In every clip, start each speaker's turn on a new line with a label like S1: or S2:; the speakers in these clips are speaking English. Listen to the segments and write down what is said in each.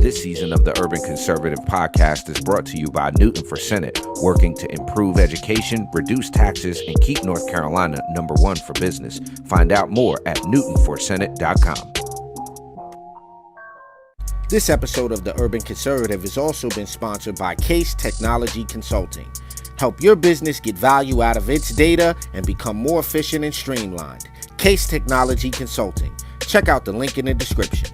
S1: This season of the Urban Conservative Podcast is brought to you by Newton for Senate, working to improve education, reduce taxes, and keep North Carolina #1 for business. Find out more at newtonforsenate.com.
S2: This episode of the Urban Conservative has also been sponsored by Case Technology Consulting. Help your business get value out of its data and become more efficient and streamlined. Case Technology Consulting. Check out the link in the description.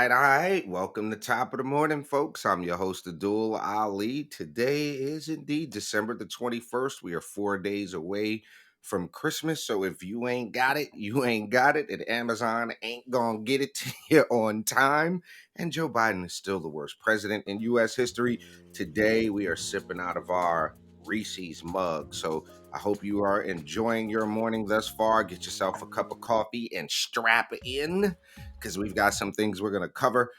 S2: All right. Welcome to Top of the Morning, folks. I'm your host, Addul Ali. Today is indeed December the 21st. We are 4 days away from Christmas. So if you ain't got it, you ain't got it. And Amazon ain't gonna get it to you on time. And Joe Biden is still the worst president in U.S. history. Today, we are sipping out of our Reese's mug. So I hope you are enjoying your morning thus far. Get yourself a cup of coffee and strap in, because we've got some things we're going to cover.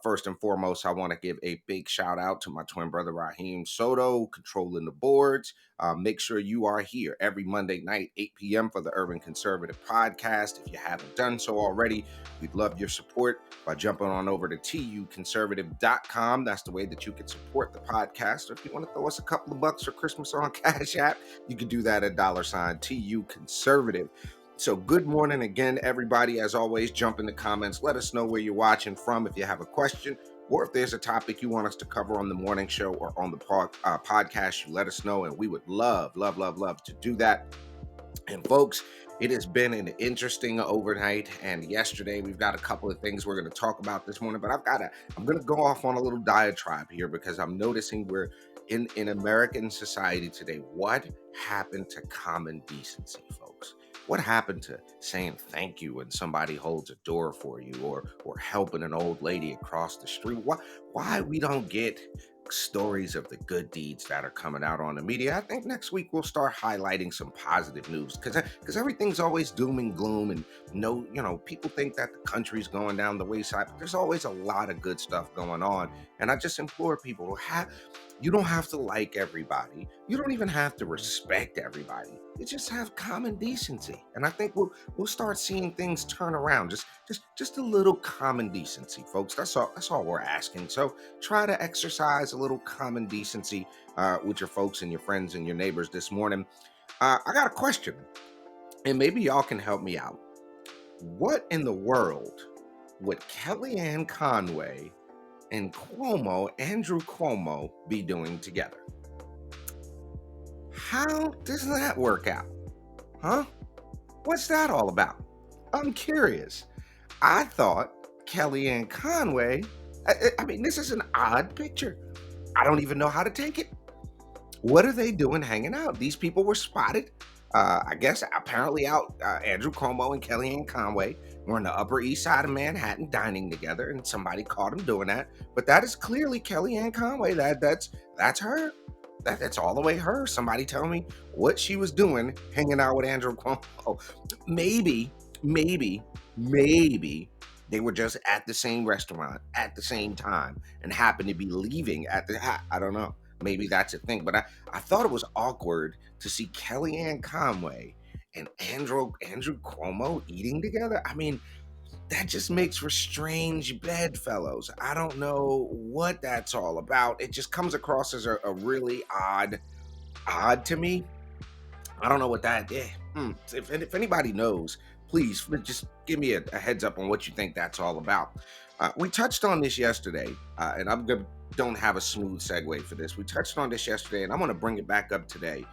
S2: First and foremost, I want to give a big shout out to my twin brother, Raheem Soto, controlling the boards. Make sure you are here every Monday night, 8 p.m. for the Urban Conservative Podcast. If you haven't done so already, we'd love your support by jumping on over to tuconservative.com. That's the way that you can support the podcast. Or if you want to throw us a couple of bucks for Christmas on Cash App, you can do that at $TUconservative. So good morning again, everybody. As always, jump in the comments. Let us know where you're watching from. If you have a question or if there's a topic you want us to cover on the morning show or on the podcast, you let us know, and we would love to do that. And folks, it has been an interesting overnight and yesterday. We've got a couple of things we're going to talk about this morning, but I'm going to go off on a little diatribe here because I'm noticing we're in American society today. What happened to common decency, folks? What happened to saying thank you when somebody holds a door for you, or helping an old lady across the street? Why we don't get stories of the good deeds that are coming out on the media? I think next week we'll start highlighting some positive news, because everything's always doom and gloom, and people think that the country's going down the wayside, but there's always a lot of good stuff going on. And I just implore people you don't have to like everybody. You don't even have to respect everybody. You just have common decency. And I think we'll start seeing things turn around. Just a little common decency, folks. That's all we're asking. So try to exercise a little common decency with your folks and your friends and your neighbors this morning. I got a question, and maybe y'all can help me out. What in the world would Kellyanne Conway and Andrew Cuomo, be doing together? How does that work out? Huh? What's that all about? I'm curious. I thought Kellyanne Conway, I mean, this is an odd picture. I don't even know how to take it. What are they doing hanging out? These people were spotted, I guess, apparently out. Andrew Cuomo and Kellyanne Conway were on the Upper East Side of Manhattan dining together, and somebody caught them doing that. But that is clearly Kellyanne Conway. That's her. That's all the way her. Somebody tell me what she was doing hanging out with Andrew Cuomo. Maybe they were just at the same restaurant at the same time and happened to be leaving I don't know. Maybe that's a thing. But I thought it was awkward to see Kellyanne Conway and Andrew Cuomo eating together. I mean, that just makes for strange bedfellows. I don't know what that's all about. It just comes across as a really odd to me. I don't know what that is. If anybody knows, please just give me a heads up on what you think that's all about. We touched on this yesterday, and don't have a smooth segue for this. We touched on this yesterday, and I'm going to bring it back up today.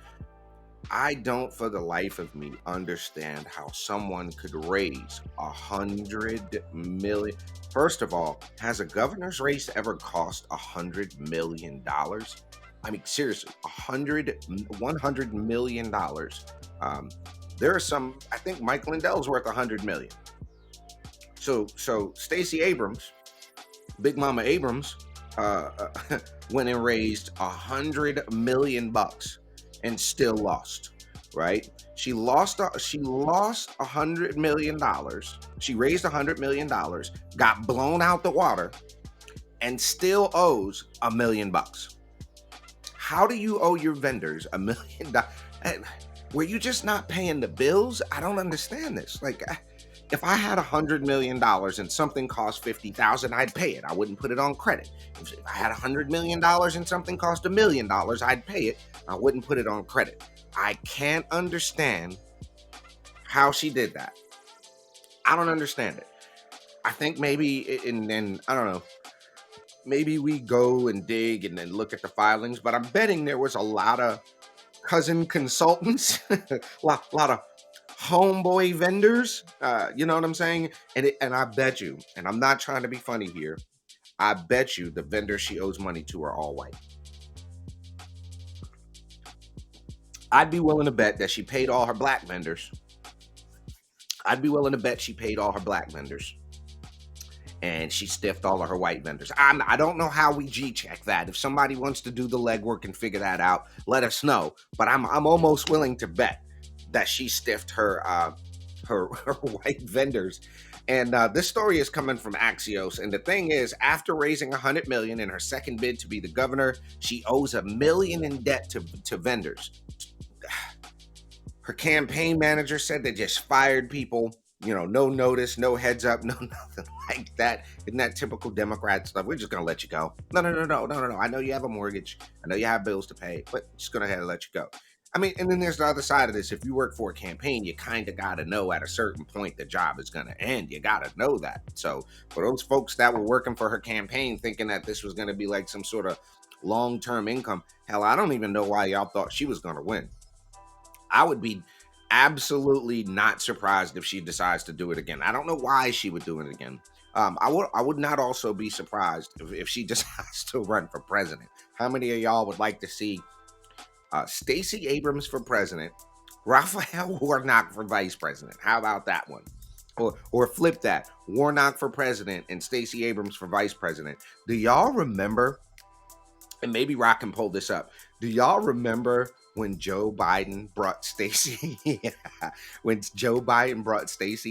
S2: I don't, for the life of me, understand how someone could raise $100 million. First of all, has a governor's race ever cost $100 million? I mean, seriously, $100 million. There are some. I think Mike Lindell's worth $100 million. So Stacey Abrams, Big Mama Abrams, went and raised $100 million. and still lost, right? She lost $100 million. She raised $100 million, got blown out the water, and still owes $1 million. How do you owe your vendors $1 million? Were you just not paying the bills? I don't understand this. Like, if I had $100 million and something cost 50,000, I'd pay it. I wouldn't put it on credit. If I had $100 million and something cost $1 million, I'd pay it. I wouldn't put it on credit. I can't understand how she did that. I don't understand it. I think maybe, and I don't know, maybe we go and dig and then look at the filings, but I'm betting there was a lot of cousin consultants, lot of homeboy vendors. You know what I'm saying? And I bet you, and I'm not trying to be funny here, I bet you the vendors she owes money to are all white. I'd be willing to bet that she paid all her black vendors. I'd be willing to bet she paid all her black vendors, and she stiffed all of her white vendors. I don't know how we G-check that. If somebody wants to do the legwork and figure that out, let us know. But I'm almost willing to bet that she stiffed her white vendors. And this story is coming from Axios. And the thing is, after raising $100 million in her second bid to be the governor, she owes $1 million in debt to vendors. Her campaign manager said they just fired people, no notice, no heads up, no nothing like that. Isn't that typical Democrat stuff? We're just gonna let you go. No. I know you have a mortgage. I know you have bills to pay, but just gonna have to let you go. I mean, and then there's the other side of this. If you work for a campaign, you kind of got to know at a certain point the job is going to end. You got to know that. So for those folks that were working for her campaign thinking that this was going to be like some sort of long-term income, hell, I don't even know why y'all thought she was going to win. I would be absolutely not surprised if she decides to do it again. I don't know why she would do it again. I would not also be surprised if she decides to run for president. How many of y'all would like to see Stacey Abrams for president, Raphael Warnock for vice president? How about that one? Or flip that, Warnock for president and Stacey Abrams for vice president. Do y'all remember, and maybe Rock can pull this up, do y'all remember when Joe Biden brought Stacey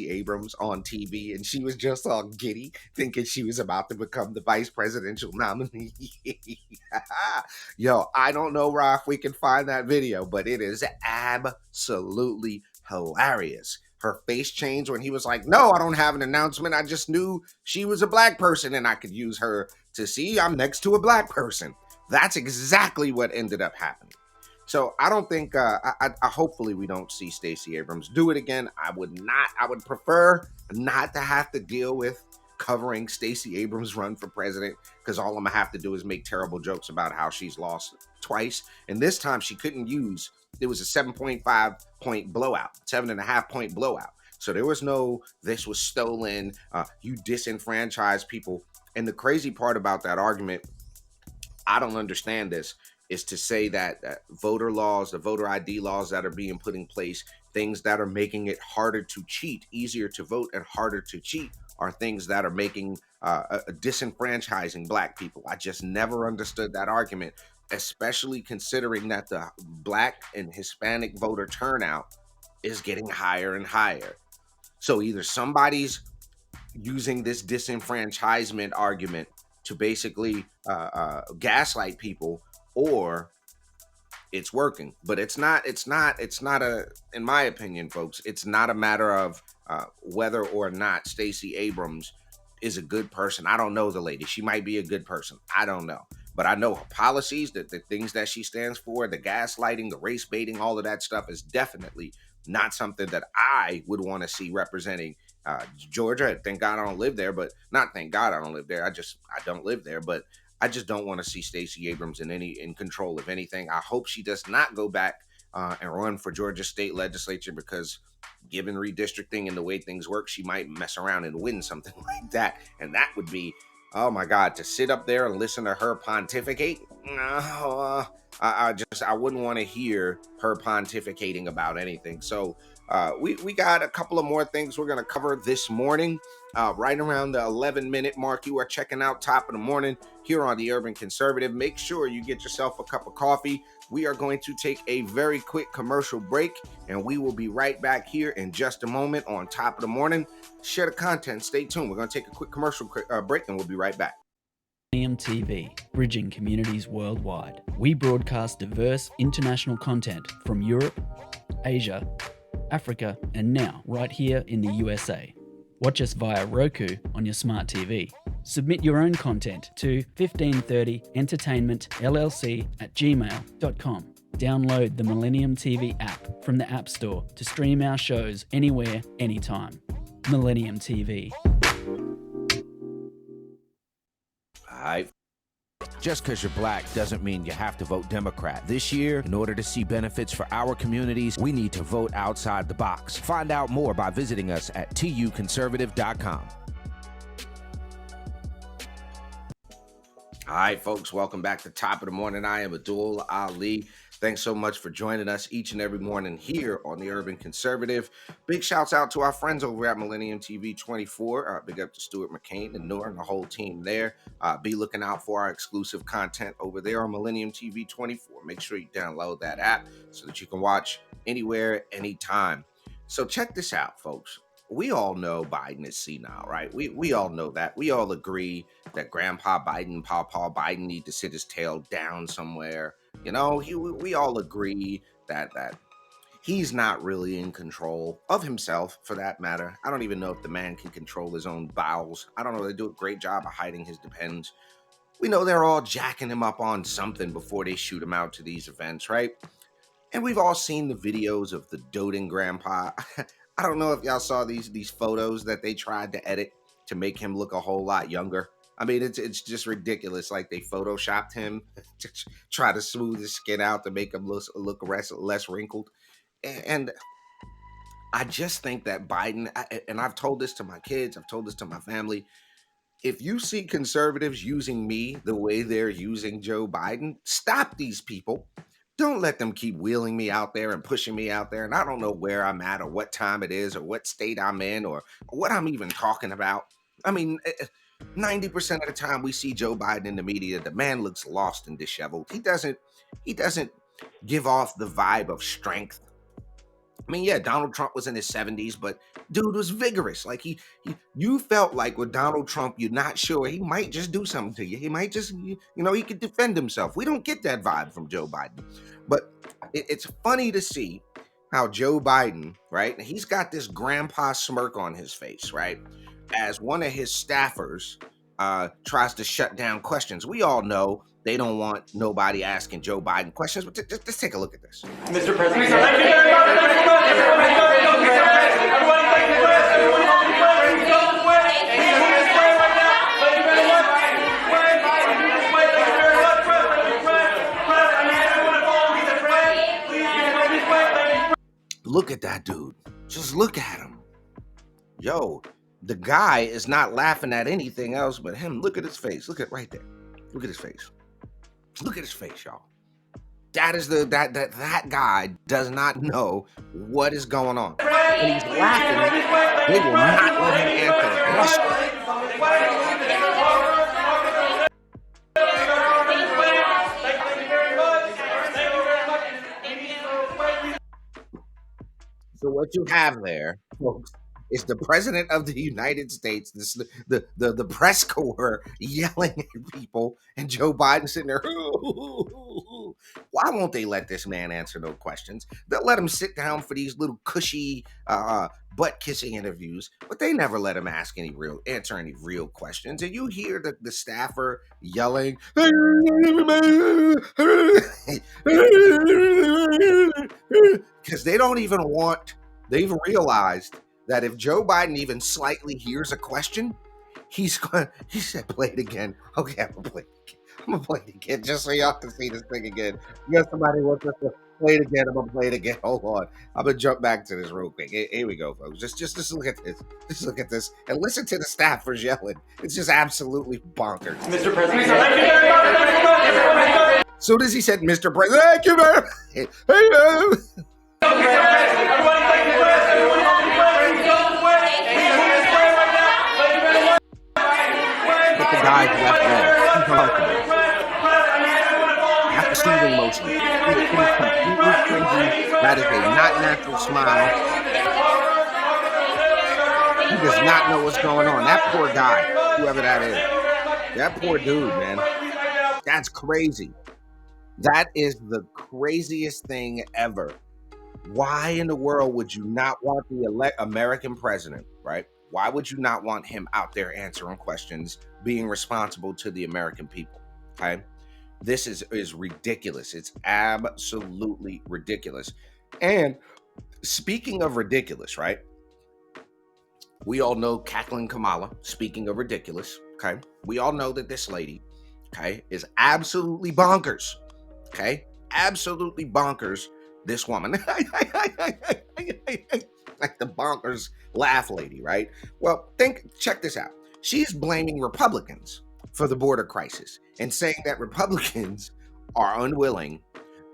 S2: Abrams on TV, and she was just all giddy thinking she was about to become the vice presidential nominee? Yo, I don't know, Rock, we can find that video, but it is absolutely hilarious. Her face changed when he was like, no, I don't have an announcement. I just knew she was a black person and I could use her to see I'm next to a black person. That's exactly what ended up happening. So I don't think, I hopefully we don't see Stacey Abrams do it again. I would prefer not to have to deal with covering Stacey Abrams' run for president, because all I'm gonna have to do is make terrible jokes about how she's lost twice. And this time she couldn't use, it was a 7.5 point blowout, 7.5 point blowout. So there was no, this was stolen, you disenfranchised people. And the crazy part about that argument, I don't understand this, is to say that voter laws, the voter ID laws that are being put in place, things that are making it harder to cheat, easier to vote and harder to cheat, are things that are making disenfranchising black people. I just never understood that argument, especially considering that the black and Hispanic voter turnout is getting higher and higher. So either somebody's using this disenfranchisement argument to basically gaslight people, or it's working. But it's not a, in my opinion, folks, it's not a matter of whether or not Stacey Abrams is a good person. I don't know the lady. She might be a good person. I don't know. But I know her policies, the things that she stands for, the gaslighting, the race baiting, all of that stuff is definitely not something that I would want to see representing Georgia. Thank God I don't live there, but not thank God I don't live there. I don't live there, but I just don't want to see Stacey Abrams in control of anything. I hope she does not go back and run for Georgia state legislature, because given redistricting and the way things work, she might mess around and win something like that. And that would be, oh my God, to sit up there and listen to her pontificate. No, I wouldn't want to hear her pontificating about anything. So We got a couple of more things we're going to cover this morning. Right around the 11-minute mark, you are checking out Top of the Morning here on the Urban Conservative. Make sure you get yourself a cup of coffee. We are going to take a very quick commercial break, and we will be right back here in just a moment on Top of the Morning. Share the content. Stay tuned. We're going to take a quick commercial break, and we'll be right back.
S3: Millennium TV, bridging communities worldwide. We broadcast diverse international content from Europe, Asia, Africa, and now right here in the USA. Watch us via Roku on your smart TV. Submit your own content to 1530entertainmentllc@gmail.com. Download the Millennium TV app from the App Store to stream our shows anywhere, anytime. Millennium TV.
S2: All right.
S1: Just because you're black doesn't mean you have to vote Democrat. This year, in order to see benefits for our communities, we need to vote outside the box. Find out more by visiting us at tuconservative.com.
S2: All right, folks, welcome back to Top of the Morning. I am Addul Ali. Thanks so much for joining us each and every morning here on the Urban Conservative. Big shouts out to our friends over at Millennium TV 24. Big up to Stuart McCain and Noor and the whole team there. Be looking out for our exclusive content over there on Millennium TV 24. Make sure you download that app so that you can watch anywhere, anytime. So check this out, folks. We all know Biden is senile, right? We all know that. We all agree that Grandpa Biden, Pawpaw Biden need to sit his tail down somewhere. You know, we all agree that he's not really in control of himself, for that matter. I don't even know if the man can control his own bowels. I don't know. They do a great job of hiding his depends. We know they're all jacking him up on something before they shoot him out to these events, right? And we've all seen the videos of the doting grandpa. I don't know if y'all saw these photos that they tried to edit to make him look a whole lot younger. I mean, it's just ridiculous. Like they photoshopped him to try to smooth his skin out to make him look less wrinkled. And I just think that Biden, and I've told this to my kids, I've told this to my family, if you see conservatives using me the way they're using Joe Biden, stop these people. Don't let them keep wheeling me out there and pushing me out there. And I don't know where I'm at or what time it is or what state I'm in or what I'm even talking about. I mean, 90% of the time we see Joe Biden in the media, the man looks lost and disheveled. He doesn't give off the vibe of strength. I mean, yeah, Donald Trump was in his 70s, but dude was vigorous. Like you felt like with Donald Trump, you're not sure he might just do something to you. He might just, he could defend himself. We don't get that vibe from Joe Biden. But it's funny to see how Joe Biden, right? He's got this grandpa smirk on his face, right? As one of his staffers tries to shut down questions. We all know they don't want nobody asking Joe Biden questions, but just take a look at this.
S4: Mr. President.
S2: Look at that dude. Just look at him. Yo, the guy is not laughing at anything else but him. Look at his face. Look at right there. Look at his face. Look at his face, y'all. That is that guy does not know what is going on. And he's laughing. They will not let him answer a question. So what you have there, folks, is the president of the United States, the press corps yelling at people, and Joe Biden sitting there. Why won't they let this man answer no questions? They'll let him sit down for these little cushy butt kissing interviews, but they never let him answer any real questions. And you hear the staffer yelling because they've realized that if Joe Biden even slightly hears a question, he said, play it again. Okay, I'm gonna play it again just so y'all can see this thing again. You got somebody wants us to play it again. I'm gonna play it again. Hold on. I'm gonna jump back to this real quick. Here we go, folks. Just look at this. Just look at this and listen to the staffers yelling. It's just absolutely bonkers.
S4: Mr. President.
S2: Soon as he said, Mr. President, thank you, man. But the guy's left leg. He's uncomfortable. After soothing motion. It is completely crazy. That is a not natural smile. He does not know what's going on. That poor guy, whoever that is. That poor dude, man. That's crazy. That is the craziest thing ever. Why in the world would you not want the American president, right? Why would you not want him out there answering questions, being responsible to the American people? Okay. This is ridiculous. It's absolutely ridiculous. And speaking of ridiculous, right? We all know cackling Kamala, speaking of ridiculous, okay? We all know that this lady, okay, is absolutely bonkers, okay? Absolutely bonkers, this woman. Like the bonkers laugh lady, right? Well, check this out. She's blaming Republicans for the border crisis and saying that Republicans are unwilling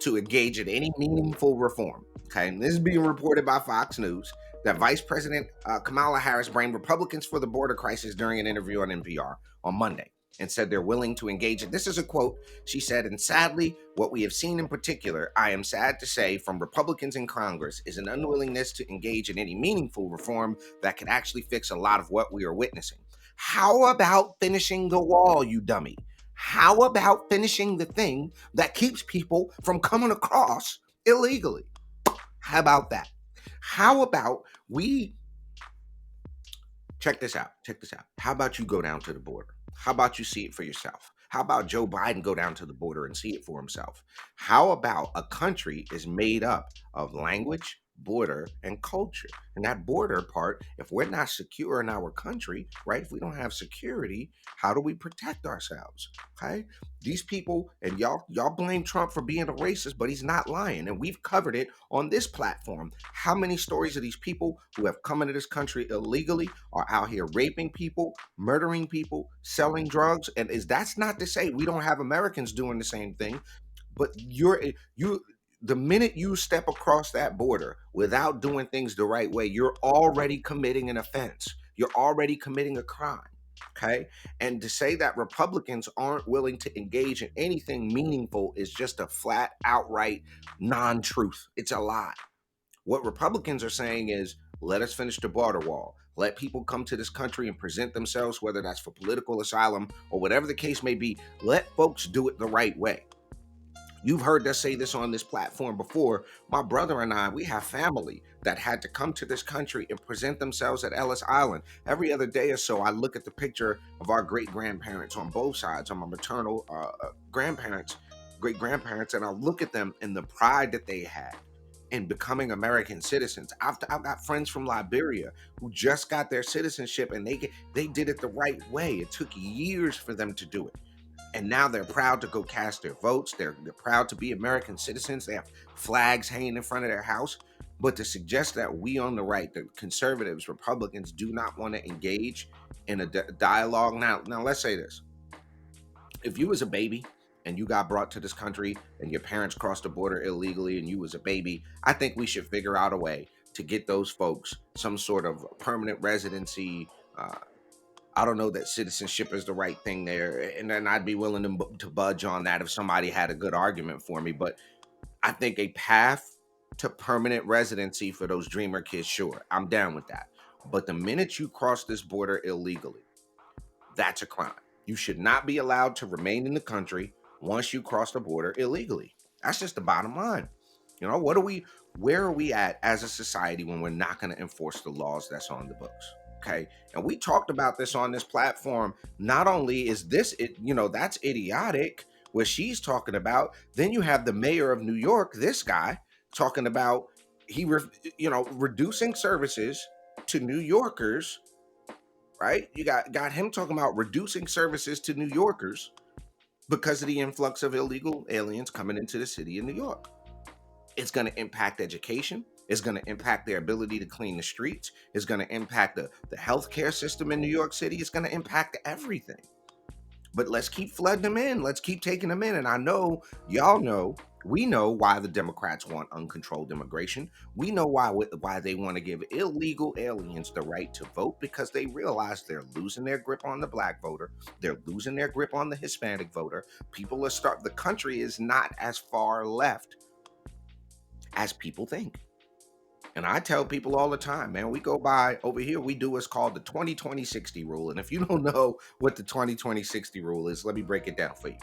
S2: to engage in any meaningful reform, okay? And this is being reported by Fox News, that Vice President Kamala Harris blamed Republicans for the border crisis during an interview on NPR on Monday and said they're willing to engage in. This is a quote. She said, and sadly, what we have seen in particular, I am sad to say, from Republicans in Congress is an unwillingness to engage in any meaningful reform that could actually fix a lot of what we are witnessing. How about finishing the wall, you dummy? How about finishing the thing that keeps people from coming across illegally? How about that? How about check this out. How about you go down to the border? How about you see it for yourself? How about Joe Biden go down to the border and see it for himself? How about a country is made up of language, border, and culture? And that border part, if we're not secure in our country, right? If we don't have security, how do we protect ourselves? Okay? These people, and y'all blame Trump for being a racist, but he's not lying. And we've covered it on this platform. How many stories of these people who have come into this country illegally are out here raping people, murdering people, selling drugs? And that's not to say we don't have Americans doing the same thing, but the minute you step across that border without doing things the right way, you're already committing an offense. You're already committing a crime. Okay. And to say that Republicans aren't willing to engage in anything meaningful is just a flat, outright non-truth. It's a lie. What Republicans are saying is, let us finish the border wall. Let people come to this country and present themselves, whether that's for political asylum or whatever the case may be. Let folks do it the right way. You've heard us say this on this platform before. My brother and I, we have family that had to come to this country and present themselves at Ellis Island. Every other day or so, I look at the picture of our great-grandparents on both sides, on my maternal grandparents, great-grandparents, and I look at them and the pride that they had in becoming American citizens. I've got friends from Liberia who just got their citizenship, and they did it the right way. It took years for them to do it. And now they're proud to go cast their votes. They're proud to be American citizens. They have flags hanging in front of their house. But to suggest that we on the right, the conservatives, Republicans, do not want to engage in a dialogue. Now let's say this. If you was a baby and you got brought to this country and your parents crossed the border illegally and you was a baby, I think we should figure out a way to get those folks some sort of permanent residency. I don't know that citizenship is the right thing there, and then I'd be willing to budge on that if somebody had a good argument for me. But I think a path to permanent residency for those dreamer kids, sure, I'm down with that. But the minute you cross this border illegally, that's a crime. You should not be allowed to remain in the country once you cross the border illegally. That's just the bottom line. You know, where are we at as a society when we're not going to enforce the laws that's on the books? Okay. And we talked about this on this platform. Not only is this, that's idiotic what she's talking about. Then you have the mayor of New York, this guy, talking about reducing services to New Yorkers, right? You got him talking about reducing services to New Yorkers because of the influx of illegal aliens coming into the city of New York. It's going to impact education. It's going to impact their ability to clean the streets. It's going to impact the healthcare system in New York City. It's going to impact everything. But let's keep flooding them in. Let's keep taking them in. And I know, y'all know, We know why the Democrats want uncontrolled immigration. We know why they want to give illegal aliens the right to vote, because they realize they're losing their grip on the black voter. They're losing their grip on the Hispanic voter. The country is not as far left as people think. And I tell people all the time, man, we go by over here, we do what's called the 20-20-60 rule. And if you don't know what the 20-20-60 rule is, let me break it down for you.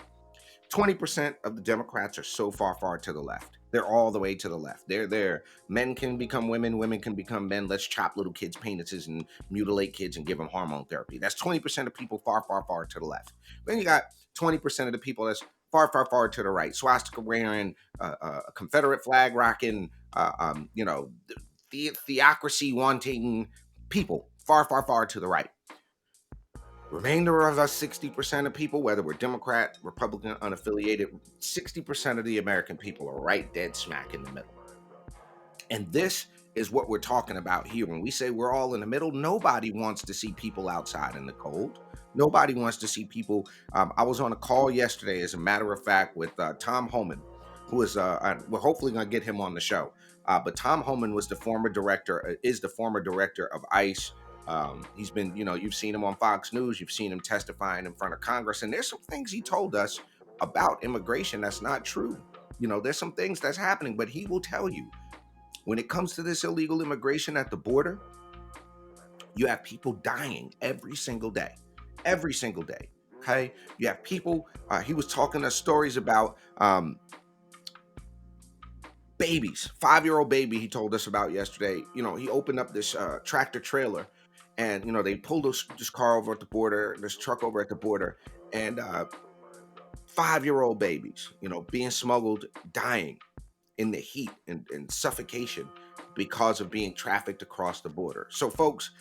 S2: 20% of the Democrats are so far to the left. They're all the way to the left. They're there. Men can become women, women can become men. Let's chop little kids' penises and mutilate kids and give them hormone therapy. That's 20% of people far to the left. Then you got 20% of the people that's far to the right. Swastika wearing, a Confederate flag rocking, theocracy wanting people far to the right. Remainder of us, 60% of people, whether we're Democrat, Republican, unaffiliated, 60% of the American people are right dead smack in the middle. And this is what we're talking about here. When we say we're all in the middle, nobody wants to see people outside in the cold. Nobody wants to see people. I was on a call yesterday, as a matter of fact, with Tom Homan, who is, we're hopefully going to get him on the show. But Tom Homan is the former director of ICE. He's been, you've seen him on Fox News, you've seen him testifying in front of Congress, and there's some things he told us about immigration that's not true. There's some things that's happening, but he will tell you, when it comes to this illegal immigration at the border, you have people dying every single day. Okay. You have people, he was talking us stories about babies, 5-year-old baby he told us about yesterday. He opened up this tractor trailer, and they pulled this car over at the border, this truck over at the border, and 5-year-old babies, being smuggled, dying in the heat and suffocation because of being trafficked across the border. So folks,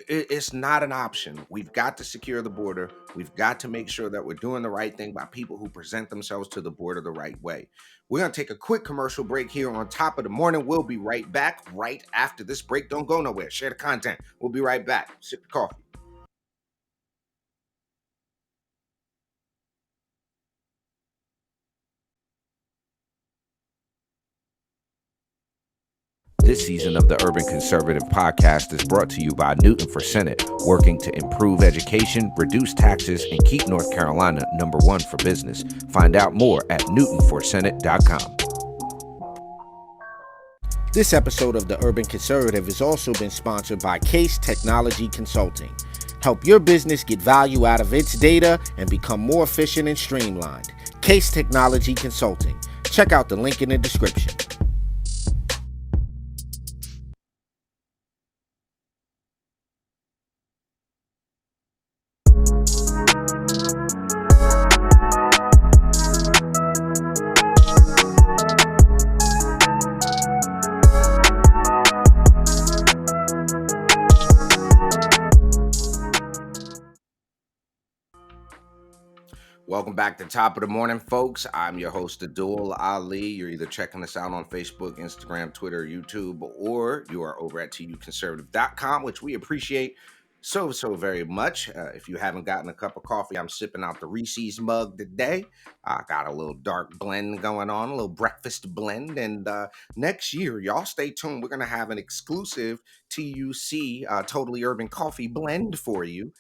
S2: it's not an option. We've got to secure the border. We've got to make sure that we're doing the right thing by people who present themselves to the border the right way. We're going to take a quick commercial break here on Top of the Morning. We'll be right back right after this break. Don't go nowhere. Share the content. We'll be right back. Sip your coffee.
S1: This season of the Urban Conservative Podcast is brought to you by Newton for Senate, working to improve education, reduce taxes, and keep North Carolina #1 for business. Find out more at newtonforsenate.com.
S4: This episode of the Urban Conservative has also been sponsored by Case Technology Consulting. Help your business get value out of its data and become more efficient and streamlined. Case Technology Consulting. Check out the link in the description.
S2: Welcome back to Top of the Morning, folks. I'm your host, Addul Ali. You're either checking us out on Facebook, Instagram, Twitter, YouTube, or you are over at tuconservative.com, which we appreciate so very much. If you haven't gotten a cup of coffee, I'm sipping out the Reese's mug today. I got a little dark blend going on, a little breakfast blend. And next year, y'all stay tuned. We're going to have an exclusive TUC Totally Urban Coffee blend for you.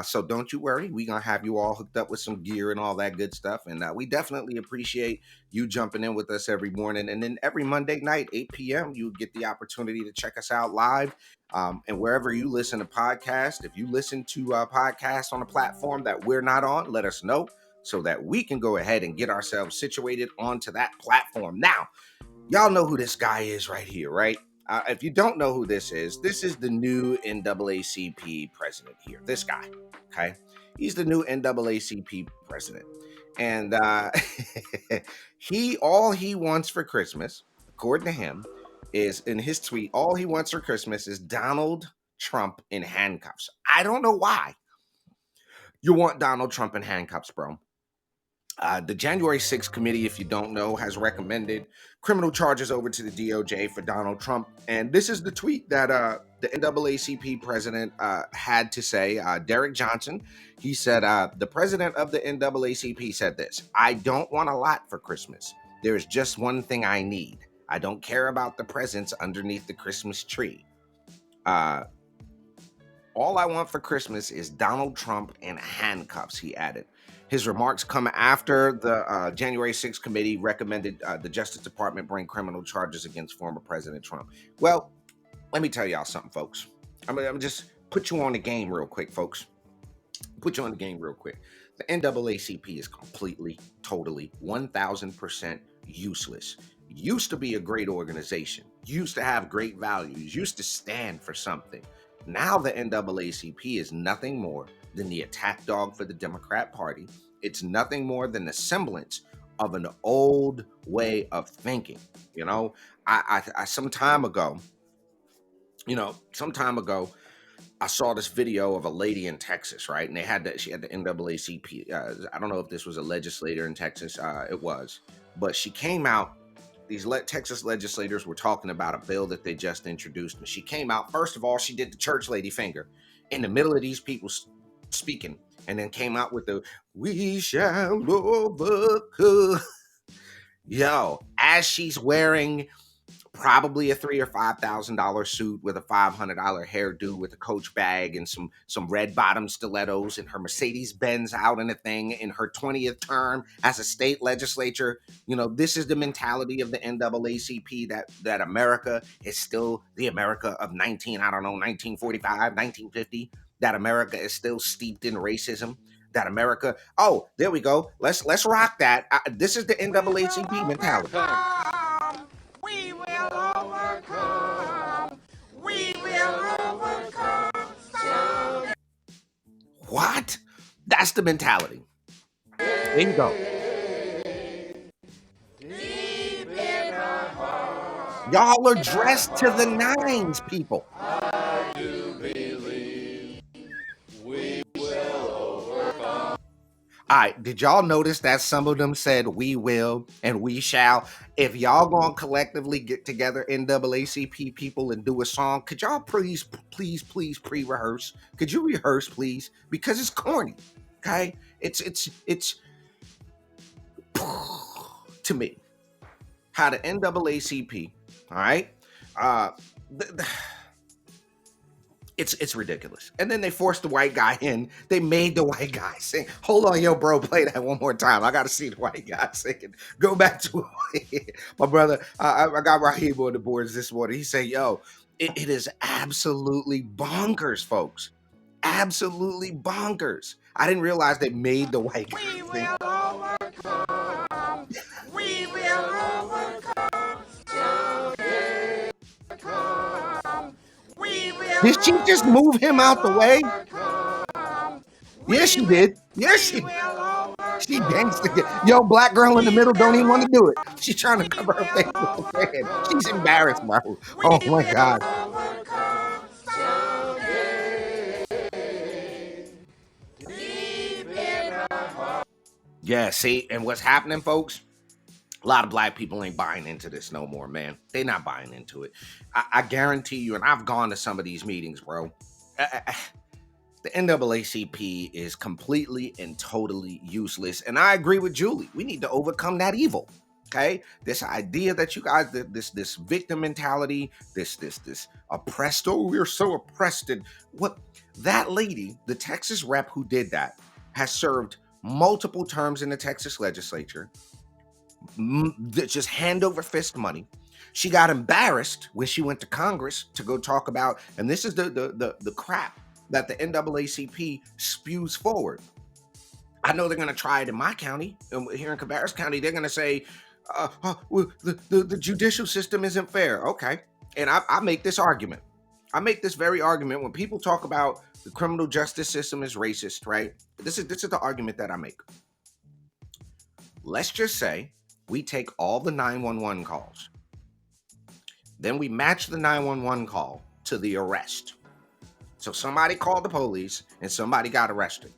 S2: So don't you worry. We're going to have you all hooked up with some gear and all that good stuff. And we definitely appreciate you jumping in with us every morning. And then every Monday night, 8 p.m., you get the opportunity to check us out live. And wherever you listen to podcasts, if you listen to podcasts on a platform that we're not on, let us know so that we can go ahead and get ourselves situated onto that platform. Now, y'all know who this guy is right here, right? If you don't know who this is the new NAACP president here. This guy, okay? He's the new NAACP president. And all he wants for Christmas, according to him, is in his tweet, all he wants for Christmas is Donald Trump in handcuffs. I don't know why you want Donald Trump in handcuffs, bro. The January 6th committee, if you don't know, has recommended criminal charges over to the DOJ for Donald Trump. And this is the tweet that the NAACP president had to say. Derek Johnson, he said, the president of the NAACP said this: "I don't want a lot for Christmas. There's just one thing I need. I don't care about the presents underneath the Christmas tree. All I want for Christmas is Donald Trump in handcuffs, he added. His remarks come after the January 6th committee recommended the Justice Department bring criminal charges against former President Trump. Well, let me tell y'all something, folks. I'm gonna just put you on the game real quick, folks. Put you on the game real quick. The NAACP is completely, totally, 1000% useless. Used to be a great organization, used to have great values, used to stand for something. Now the NAACP is nothing more than the attack dog for the Democrat Party. It's nothing more than the semblance of an old way of thinking. You know, some time ago, I saw this video of a lady in Texas, right? And she had the NAACP. I don't know if this was a legislator in Texas. It was, but she came out. These Texas legislators were talking about a bill that they just introduced. And she came out, first of all, she did the church lady finger in the middle of these people speaking, and then came out with the, we shall overcome. Yo, as she's wearing probably a $3,000 or $5,000 suit with a $500 hairdo with a Coach bag and some red bottom stilettos and her Mercedes Benz out in a thing in her 20th term as a state legislature. This is the mentality of the NAACP, that America is still the America of 1945, 1950. That America is still steeped in racism. That America, oh, there we go. Let's rock that. This is the NAACP mentality.
S5: We will overcome. We will overcome.
S2: What? That's the mentality. There you go. Y'all are dressed to the nines, people.
S5: I do believe we will overcome.
S2: All right, did y'all notice that some of them said we will and we shall? If y'all gonna collectively get together, NAACP people, and do a song, could y'all please pre-rehearse? Could you rehearse, please? Because it's corny, okay? It's to me, how the NAACP, all right? It's ridiculous. And then they forced the white guy in. They made the white guy sing. Hold on, yo, bro, play that one more time. I got to see the white guy singing. Go back to it. My brother, I got Raheem on the boards this morning. He said, yo, it is absolutely bonkers, folks. Absolutely bonkers. I didn't realize they made the white guy sing.
S5: We will overcome. We will overcome.
S2: Did she just move him out the way? Yes, she did. Yes, she did. She danced again. Yo, black girl in the middle don't even want to do it. She's trying to cover her face with her hand. She's embarrassed, bro. Oh my God. Yeah, see, and what's happening, folks? A lot of black people ain't buying into this no more, man. They not buying into it. I guarantee you, and I've gone to some of these meetings, bro. The NAACP is completely and totally useless. And I agree with Julie. We need to overcome that evil. Okay? This idea that you guys, this victim mentality, this oppressed, oh, we're so oppressed. And what that lady, the Texas rep who did that, has served multiple terms in the Texas legislature. Just hand over fist money. She got embarrassed when she went to Congress to go talk about, and this is the crap that the NAACP spews forward. I know they're going to try it in my county, here in Cabarrus County. They're going to say, well, the judicial system isn't fair. Okay, and I make this argument. I make this very argument when people talk about the criminal justice system is racist, right? This is the argument that I make. Let's just say we take all the 911 calls. Then we match the 911 call to the arrest. So somebody called the police and somebody got arrested.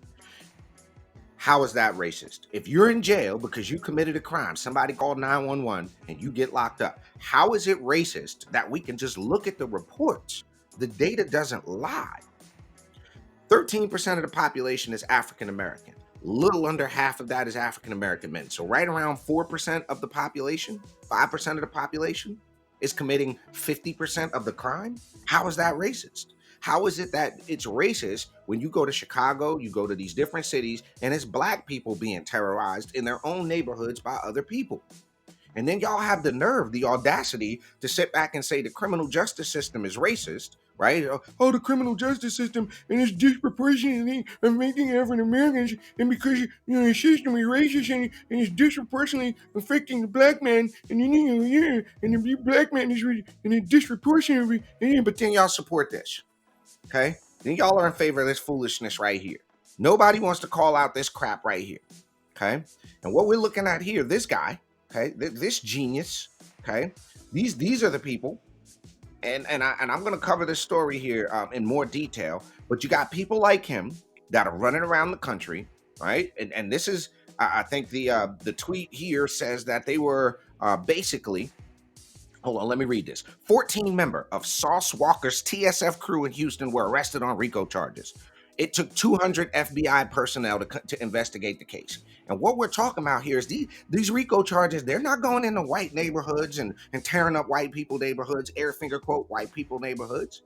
S2: How is that racist? If you're in jail because you committed a crime, somebody called 911 and you get locked up, how is it racist that we can just look at the reports? The data doesn't lie. 13% of the population is African American. Little under half of that is African American men. So right around 4% of the population, 5% of the population is committing 50% of the crime. How is that racist? How is it that it's racist when you go to Chicago, you go to these different cities, and it's black people being terrorized in their own neighborhoods by other people? And then y'all have the nerve, the audacity to sit back and say the criminal justice system is racist, right? Oh, the criminal justice system and it's disproportionately making African Americans, and because the system is racist and it's disproportionately affecting the black man, and and the black man is and it's disproportionately, but then y'all support this, okay? Then y'all are in favor of this foolishness right here. Nobody wants to call out this crap right here, okay? And what we're looking at here, this guy. Okay, this genius. Okay, these are the people, and I'm going to cover this story here in more detail. But you got people like him that are running around the country, right? And this is, I think the tweet here says that they were basically. Hold on, let me read this. 14 members of Sauce Walker's TSF crew in Houston were arrested on RICO charges. It took 200 FBI personnel to investigate the case. And what we're talking about here is these RICO charges, they're not going into white neighborhoods and tearing up white people neighborhoods, air finger quote, white people neighborhoods.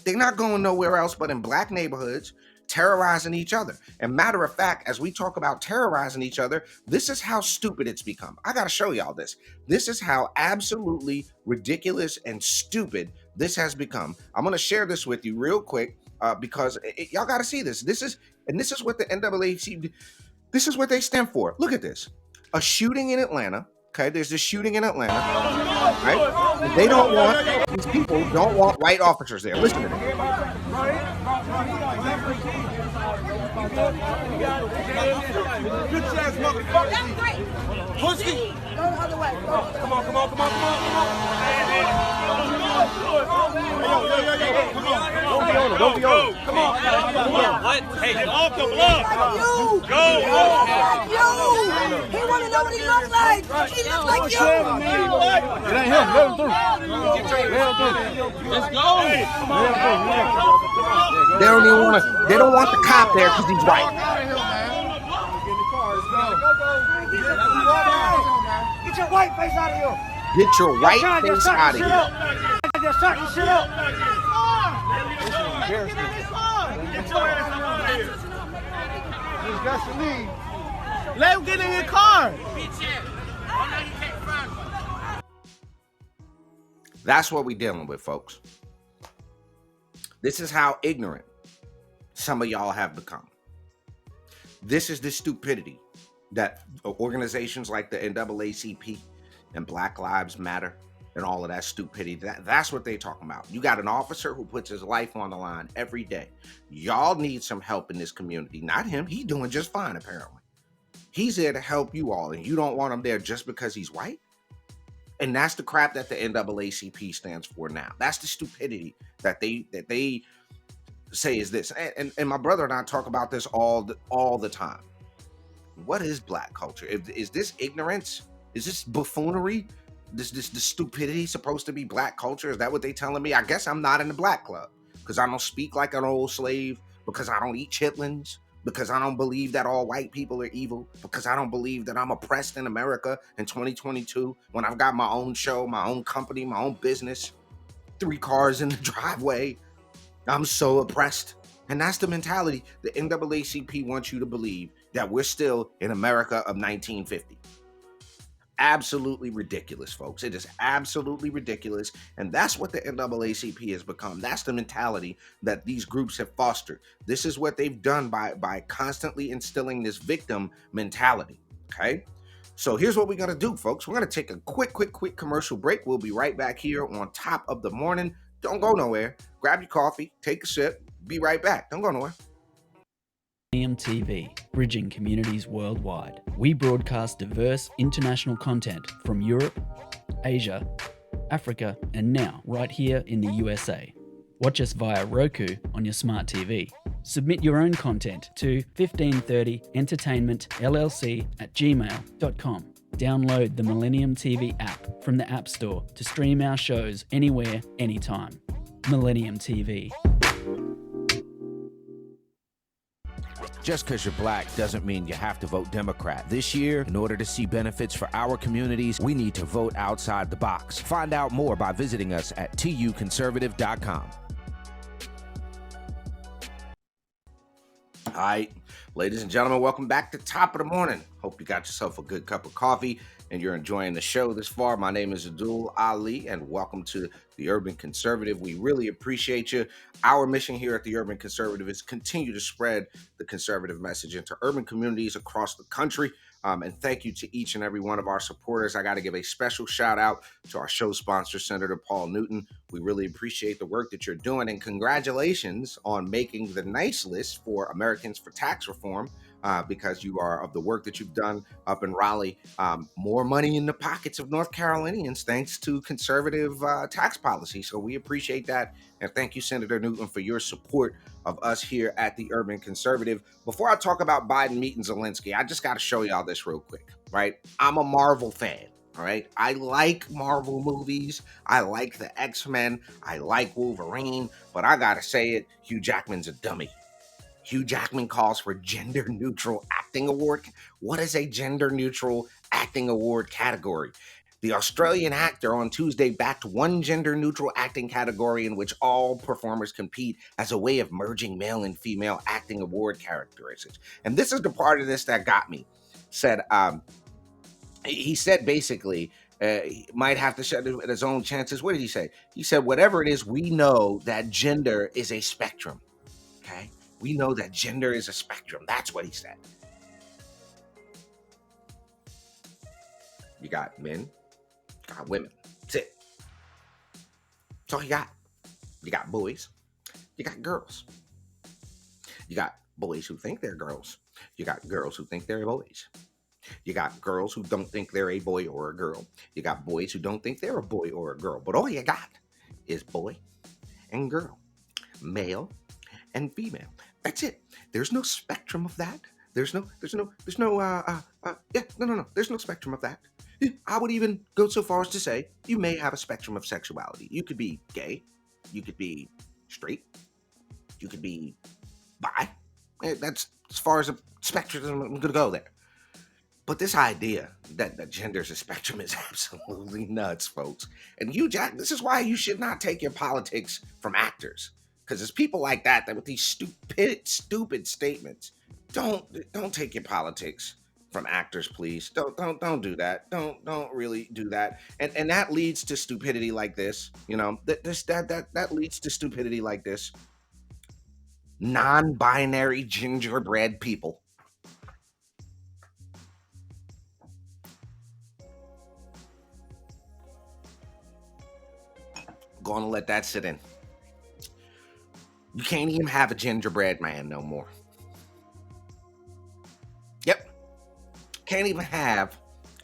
S2: They're not going nowhere else but in black neighborhoods, terrorizing each other. And matter of fact, as we talk about terrorizing each other, this is how stupid it's become. I got to show y'all this. This is how absolutely ridiculous and stupid this has become. I'm going to share this with you real quick because y'all got to see this. This is what the NAACP, this is what they stand for. Look at this. A shooting in Atlanta. Okay, there's this shooting in Atlanta, right? And they don't want, these people don't want white officers there. Listen to this.
S5: Pussy! Go the other way. Come on. Don't be on him. Come on. What? Hey, get off the block. Go.
S6: He want to know what he looks like. He looks like you.
S5: It ain't him. Let him through. Let's go.
S2: They don't want the cop there because he's white.
S6: Get your white face out of here.
S2: Get your white face out of here.
S6: Just shut your shit up.
S5: He's got to leave. Let him get in your car.
S2: That's what we're dealing with, folks. This is how ignorant some of y'all have become. This is the stupidity that organizations like the NAACP and Black Lives Matter and all of that stupidity, that's what they talking about. You got an officer who puts his life on the line every day. Y'all need some help in this community. Not him. He's doing just fine, apparently. He's there to help you all, and you don't want him there just because he's white? And that's the crap that the NAACP stands for now. That's the stupidity that they say is this. And my brother and I talk about this all the time. What is black culture? Is this ignorance? Is this buffoonery? This stupidity supposed to be black culture? Is that what they telling me? I guess I'm not in the black club because I don't speak like an old slave, because I don't eat chitlins, because I don't believe that all white people are evil, because I don't believe that I'm oppressed in America in 2022 when I've got my own show, my own company, my own business, 3 cars in the driveway. I'm so oppressed. And that's the mentality. The NAACP wants you to believe that we're still in America of 1950. Absolutely ridiculous, folks. It is absolutely ridiculous. And that's what the NAACP has become. That's the mentality that these groups have fostered. This is what they've done by constantly instilling this victim mentality. Okay? So here's what we're going to do, folks. We're going to take a quick commercial break. We'll be right back here on Top of the Morning. Don't go nowhere. Grab your coffee, take a sip, be right back. Don't go nowhere.
S3: Millennium TV, bridging communities worldwide. We broadcast diverse international content from Europe, Asia, Africa, and now right here in the USA. Watch us via Roku on your smart TV. Submit your own content to 1530entertainmentllc@gmail.com. Download the Millennium TV app from the App Store to stream our shows anywhere, anytime. Millennium TV.
S1: Just because you're black doesn't mean you have to vote Democrat. This year, in order to see benefits for our communities, we need to vote outside the box. Find out more by visiting us at tuconservative.com.
S2: All right, ladies and gentlemen, welcome back to Top of the Morning. Hope you got yourself a good cup of coffee and you're enjoying the show this far. My name is Addul Ali, and welcome to the Urban Conservative. We really appreciate you. Our mission here at the Urban Conservative is continue to spread the conservative message into urban communities across the country. And thank you to each and every one of our supporters. I got to give a special shout out to our show sponsor, Senator Paul Newton. We really appreciate the work that you're doing, and congratulations on making the NICE list for Americans for Tax Reform. Because you are of the work that you've done up in Raleigh, more money in the pockets of North Carolinians thanks to conservative tax policy. So we appreciate that. And thank you, Senator Newton, for your support of us here at the Urban Conservative. Before I talk about Biden meeting Zelensky, I just got to show y'all this real quick, right? I'm a Marvel fan. All right. I like Marvel movies. I like the X-Men. I like Wolverine. But I got to say it, Hugh Jackman's a dummy. Hugh Jackman calls for gender-neutral acting award. What is a gender-neutral acting award category? The Australian actor on Tuesday backed one gender-neutral acting category in which all performers compete as a way of merging male and female acting award characteristics. And this is the part of this that got me. He said basically, he might have to shut it at his own chances. What did he say? He said, whatever it is, we know that gender is a spectrum. Okay? We know that gender is a spectrum. That's what he said. You got men, you got women. That's it. That's all you got. You got boys, you got girls. You got boys who think they're girls. You got girls who think they're boys. You got girls who don't think they're a boy or a girl. You got boys who don't think they're a boy or a girl. But all you got is boy and girl, male and female. That's it. There's no spectrum of that. There's no spectrum of that. I would even go so far as to say you may have a spectrum of sexuality. You could be gay, you could be straight, you could be bi. That's as far as a spectrum I'm gonna go there. But this idea that gender is a spectrum is absolutely nuts, folks. And you, Jack, this is why you should not take your politics from actors. Because there's people like that with these stupid statements. Don't take your politics from actors, please. Don't do that. Don't really do that. And that leads to stupidity like this. You know, that leads to stupidity like this. Non-binary gingerbread people. Gonna let that sit in. You can't even have a gingerbread man no more. Yep. Can't even have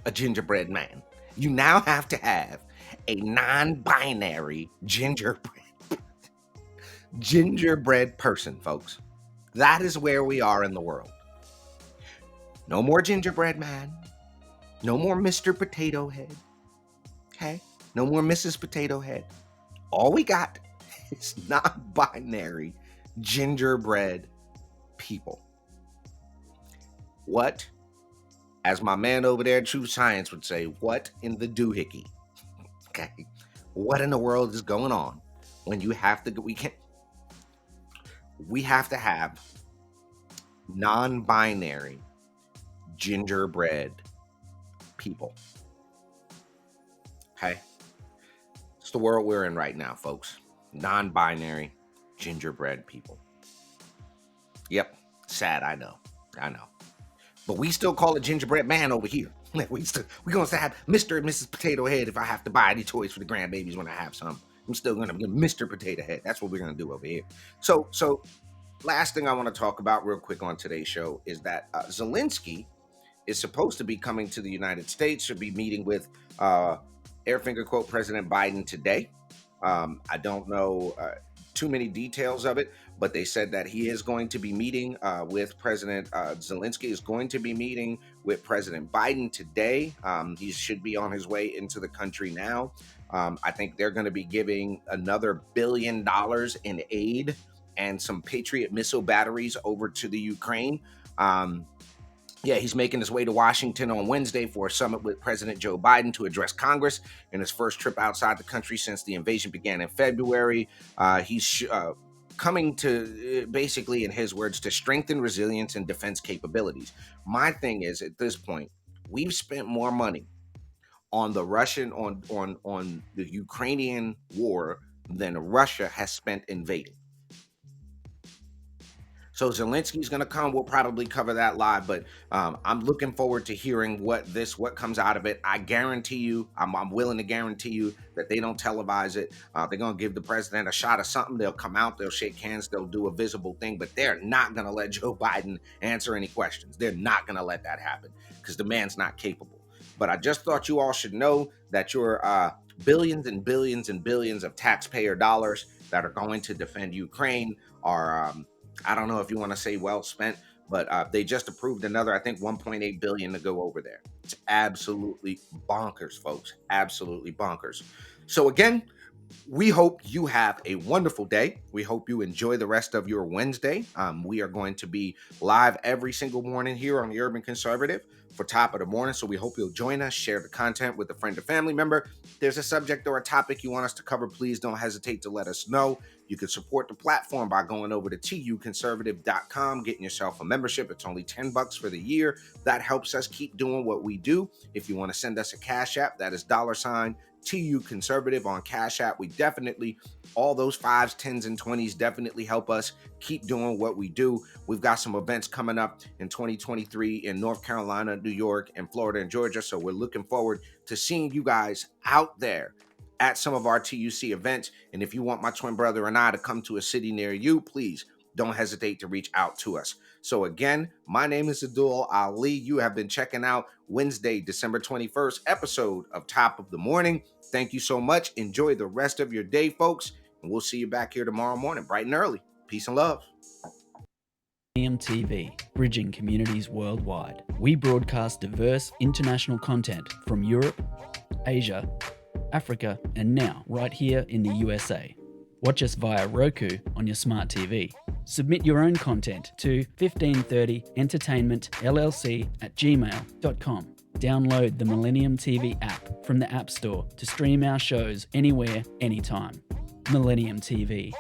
S2: a gingerbread man. You now have to have a non-binary gingerbread person, folks. That is where we are in the world. No more gingerbread man. No more Mr. Potato Head. Okay? No more Mrs. Potato Head. All we got is non-binary gingerbread people. What, as my man over there, True Science, would say, what in the doohickey? Okay, what in the world is going on when you have to? We have to have non-binary gingerbread people. Okay. It's the world we're in right now, folks. Non-binary gingerbread people. Yep, sad, I know. But we still call it gingerbread man over here. We're gonna have Mr. and Mrs. Potato Head if I have to buy any toys for the grandbabies when I have some. I'm still gonna be Mr. Potato Head. That's what we're gonna do over here. So last thing I want to talk about real quick on today's show is that Zelensky is supposed to be coming to the United States, should be meeting with air finger quote President Biden today. I don't know too many details of it, but they said that he is going to be meeting with President Zelensky is going to be meeting with President Biden today. He should be on his way into the country now. I think they're going to be giving another $1 billion in aid and some Patriot missile batteries over to the Ukraine. He's making his way to Washington on Wednesday for a summit with President Joe Biden to address Congress in his first trip outside the country since the invasion began in February. He's coming to, basically, in his words, to strengthen resilience and defense capabilities. My thing is, at this point, we've spent more money on the on the Ukrainian war than Russia has spent invading. So Zelensky's going to come. We'll probably cover that live, but I'm looking forward to hearing what comes out of it. I guarantee you, I'm willing to guarantee you that they don't televise it. They're going to give the president a shot of something. They'll come out, they'll shake hands, they'll do a visible thing, but they're not going to let Joe Biden answer any questions. They're not going to let that happen because the man's not capable. But I just thought you all should know that your billions and billions and billions of taxpayer dollars that are going to defend Ukraine are I don't know if you want to say well spent, but they just approved another, I think, $1.8 billion to go over there. It's absolutely bonkers, folks. Absolutely bonkers. So again, we hope you have a wonderful day. We hope you enjoy the rest of your Wednesday. We are going to be live every single morning here on the Urban Conservative for Top of the Morning. So we hope you'll join us, share the content with a friend or family member. If there's a subject or a topic you want us to cover, please don't hesitate to let us know. You can support the platform by going over to tuconservative.com, getting yourself a membership. It's only $10 for the year. That helps us keep doing what we do. If you want to send us a Cash App, that is $TU Conservative on Cash App. We definitely, all those 5s, 10s, and 20s definitely help us keep doing what we do. We've got some events coming up in 2023 in North Carolina, New York, and Florida and Georgia. So we're looking forward to seeing you guys out there at some of our TUC events. And if you want my twin brother and I to come to a city near you, please don't hesitate to reach out to us. So again, my name is Addul Ali. You have been checking out Wednesday, December 21st episode of Top of the Morning. Thank you so much. Enjoy the rest of your day, folks. And we'll see you back here tomorrow morning, bright and early. Peace and love.
S3: Millennium TV, bridging communities worldwide. We broadcast diverse international content from Europe, Asia, Africa, and now right here in the USA. Watch us via Roku on your smart TV. Submit your own content to 1530entertainmentllc@gmail.com. Download the Millennium TV app from the App Store to stream our shows anywhere, anytime. Millennium TV.